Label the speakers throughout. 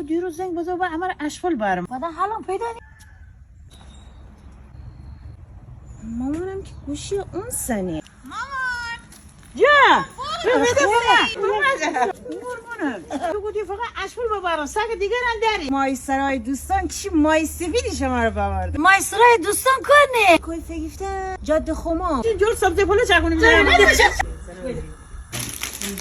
Speaker 1: دیروز زنگ بزن و امر اشفال برم بعد حالا پیدا مامانم که گوشی اون سنی مامان جا تو گفتی فقط اشفال ببرم سگ دیگر هم داری مای سرای دوستان چی مای سفیدی شما رو ببرد
Speaker 2: مای سرای دوستان کنه
Speaker 1: کوی فگیفته جاده خما جور سبزه پلو چکنیم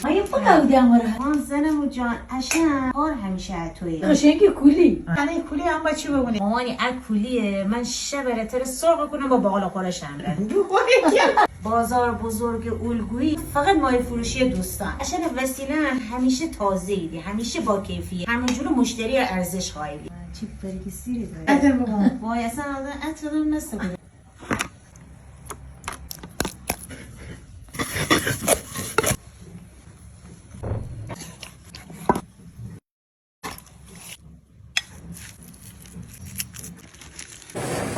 Speaker 2: مایه پولا بودی اماره
Speaker 1: آن زنمو جان اشن کار همیشه توی
Speaker 2: قشنگی کولی
Speaker 1: خانه کولی هم با چی ببونی مامانی کولیه من شب رتر سرخ کنم با باقلا خورشم بازار بزرگ الگویی فقط مای فروشی دوستان اشن وسیله همیشه تازه ایدی همیشه با کیفیت همونجور مشتری ارزش قائلی چی برگی سیری داره اتر بگم وای اصلا اترم نسته بود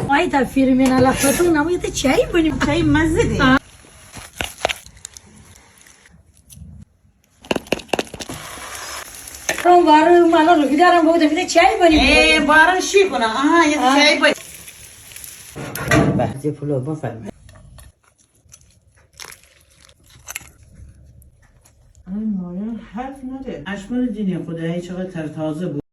Speaker 2: مای تا فیرمین علاقتون نمایت چایی بونیم
Speaker 1: چای مزه دی
Speaker 2: اون بارو مالا رو بیدارم بودم میده چایی بونیم
Speaker 1: باران شی کنم آها یه چای باید بعضی پلو بفرمه مامان حرف نده اشکال دینی خدایی چقدر تازه بود